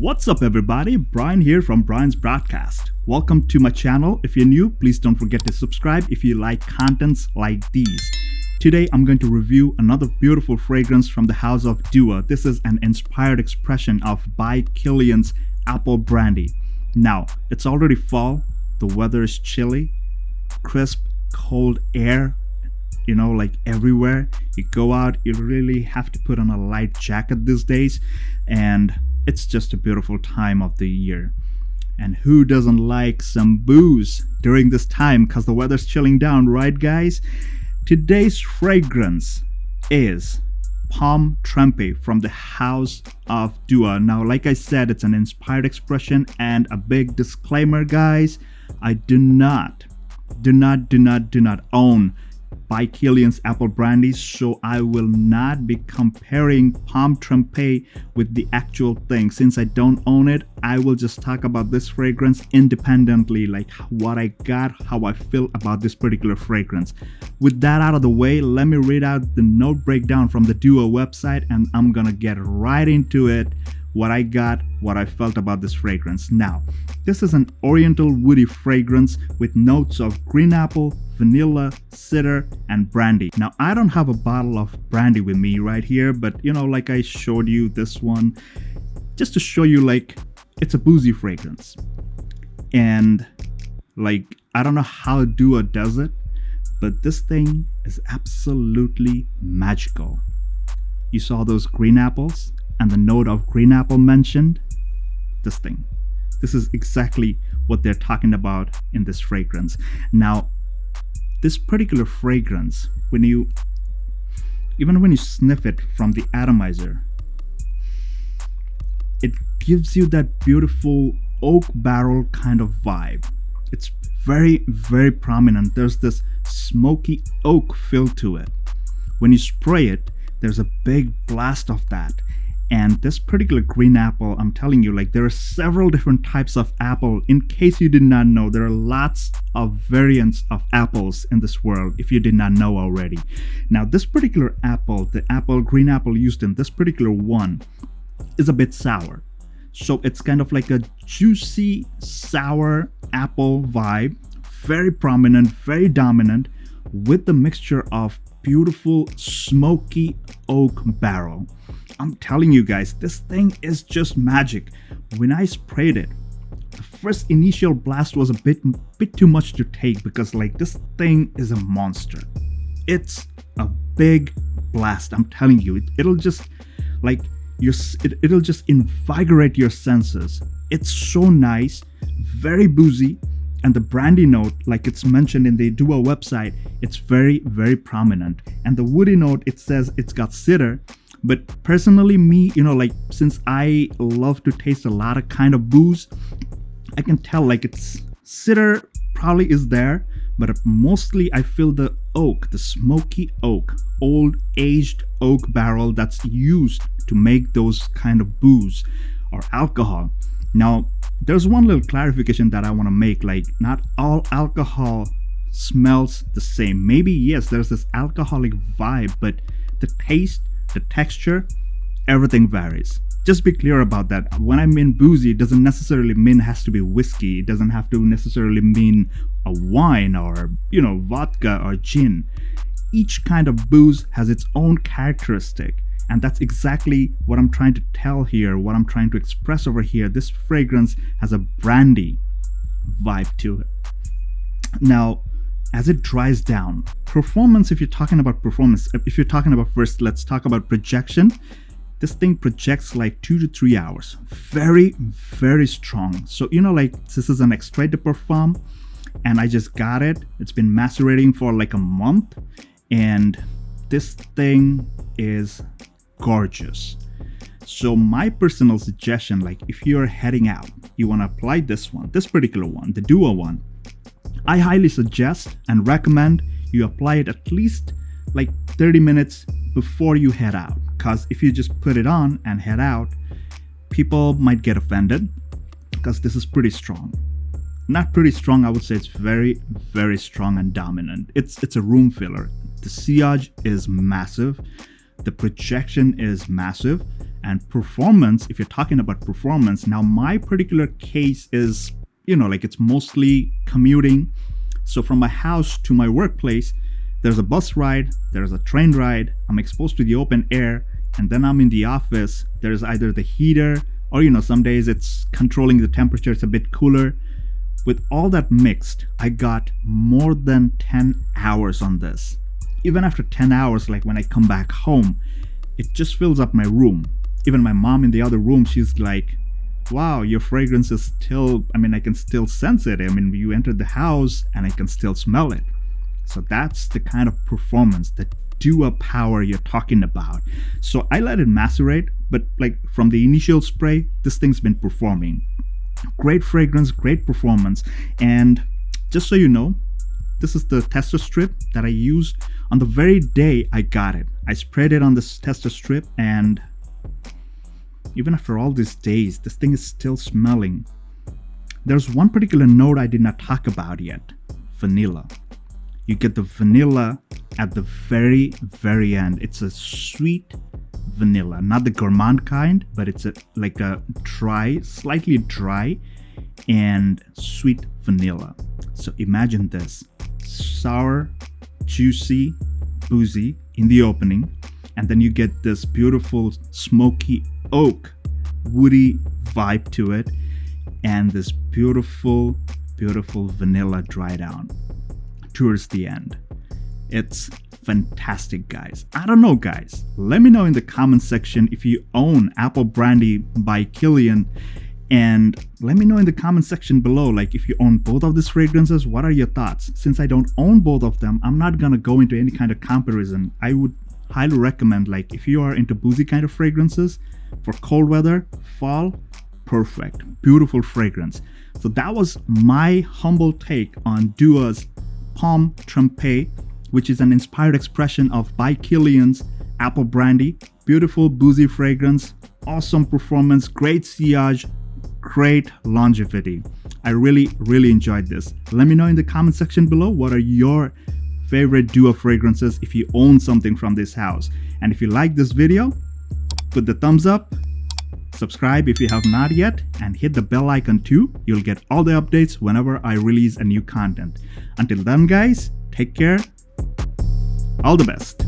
What's up everybody, Brian here from Brian's Broadcast. Welcome to my channel. If you're new, please don't forget to subscribe if you like contents like these. Today I'm going to review another beautiful fragrance from the house of DUA. This is an inspired expression of By Kilian's Apple Brandy. Now, it's already fall, the weather is chilly, crisp, cold air, like everywhere. You go out, you really have to put on a light jacket these days, and it's just a beautiful time of the year. And who doesn't like some booze during this time, because the weather's chilling down, right guys? Today's fragrance is Pomme Trempée from the house of DUA. Now, like I said, it's an inspired expression, and a big disclaimer, guys, I do not own By Kilian's Apple Brandy, so I will not be comparing Pomme Trempée with the actual thing. Since I don't own it, I will just talk about this fragrance independently, like what I got, how I feel about this particular fragrance. With that out of the way, let me read out the note breakdown from the DUA website, and I'm gonna get right into it. What I got, what I felt about this fragrance. Now, this is an oriental woody fragrance with notes of green apple, vanilla, cedar, and brandy. Now, I don't have a bottle of brandy with me right here, but like I showed you this one, just to show you, like, it's a boozy fragrance. And I don't know how DUA does it, but this thing is absolutely magical. You saw those green apples? And the note of green apple mentioned, this thing. This is exactly what they're talking about in this fragrance. Now, this particular fragrance, even when you sniff it from the atomizer, it gives you that beautiful oak barrel kind of vibe. It's very, very prominent. There's this smoky oak feel to it. When you spray it, there's a big blast of that. And this particular green apple, I'm telling you, there are several different types of apple. In case you did not know, there are lots of variants of apples in this world, if you did not know already. Now, this particular apple, the green apple used in this particular one, is a bit sour. So it's kind of like a juicy, sour apple vibe, very prominent, very dominant, with the mixture of beautiful, smoky oak barrel. I'm telling you guys, this thing is just magic. When I sprayed it, the first initial blast was a bit too much to take, because this thing is a monster. It's a big blast. I'm telling you, it'll just it'll just invigorate your senses. It's so nice, very boozy, and the brandy note, like it's mentioned in the DUA website, it's very, very prominent. And the woody note, it says it's got cedar. But personally, me, since I love to taste a lot of kind of booze, I can tell it's cedar probably is there, but mostly I feel the oak, the smoky oak, old aged oak barrel that's used to make those kind of booze or alcohol. Now, there's one little clarification that I want to make, not all alcohol smells the same. Maybe, yes, there's this alcoholic vibe, but the taste, the texture, everything varies. Just be clear about that. When I mean boozy, it doesn't necessarily mean it has to be whiskey. It doesn't have to necessarily mean a wine or, vodka or gin. Each kind of booze has its own characteristic. And that's exactly what I'm trying to tell here, what I'm trying to express over here. This fragrance has a brandy vibe to it. Now, as it dries down, performance, if you're talking about performance, if you're talking about, first, let's talk about projection. This thing projects 2 to 3 hours. Very, very strong. So, this is an extrait de parfum, and I just got it. It's been macerating for a month, and this thing is gorgeous. So my personal suggestion, if you're heading out, you want to apply this particular one, the DUA one, I highly suggest and recommend you apply it at least 30 minutes before you head out. Because if you just put it on and head out, people might get offended, because this is pretty strong. Not pretty strong, I would say it's very, very strong and dominant. It's a room filler. The sillage is massive. The projection is massive, and performance, if you're talking about performance, now my particular case is, like it's mostly commuting. So from my house to my workplace, there's a bus ride, there's a train ride, I'm exposed to the open air, and then I'm in the office. There's either the heater or, some days it's controlling the temperature, it's a bit cooler. With all that mixed, I got more than 10 hours on this. Even after 10 hours, like when I come back home, it just fills up my room. Even my mom in the other room, she's like, wow, your fragrance is still, I can still sense it. You entered the house and I can still smell it. So that's the kind of performance, the DUA power you're talking about. So I let it macerate, but like from the initial spray, this thing's been performing. Great fragrance, great performance. And just so you know, this is the tester strip that I used on the very day I got it. I sprayed it on this tester strip, and even after all these days, this thing is still smelling. There's one particular note I did not talk about yet: vanilla. You get the vanilla at the very, very end. It's a sweet vanilla, not the gourmand kind, but it's like a dry, slightly dry and sweet vanilla. So imagine this: sour, juicy, boozy in the opening, and then you get this beautiful smoky oak, woody vibe to it, and this beautiful, beautiful vanilla dry down towards the end. It's fantastic, guys. I don't know, guys. Let me know in the comment section if you own Apple Brandy by Kilian, and let me know in the comment section below, like if you own both of these fragrances, what are your thoughts? Since I don't own both of them, I'm not gonna go into any kind of comparison. I would highly recommend, like if you are into boozy kind of fragrances for cold weather, fall, perfect, beautiful fragrance. So that was my humble take on DUA's Pomme Trempée, which is an inspired expression of By Kilian's Apple Brandy. Beautiful boozy fragrance, awesome performance, great sillage, great longevity. I really, really enjoyed this. Let me know in the comment section below, what are your favorite DUA fragrances if you own something from this house. And if you like this video, put the thumbs up, subscribe if you have not yet, and hit the bell icon too. You'll get all the updates whenever I release a new content. Until then, guys, take care. All the best.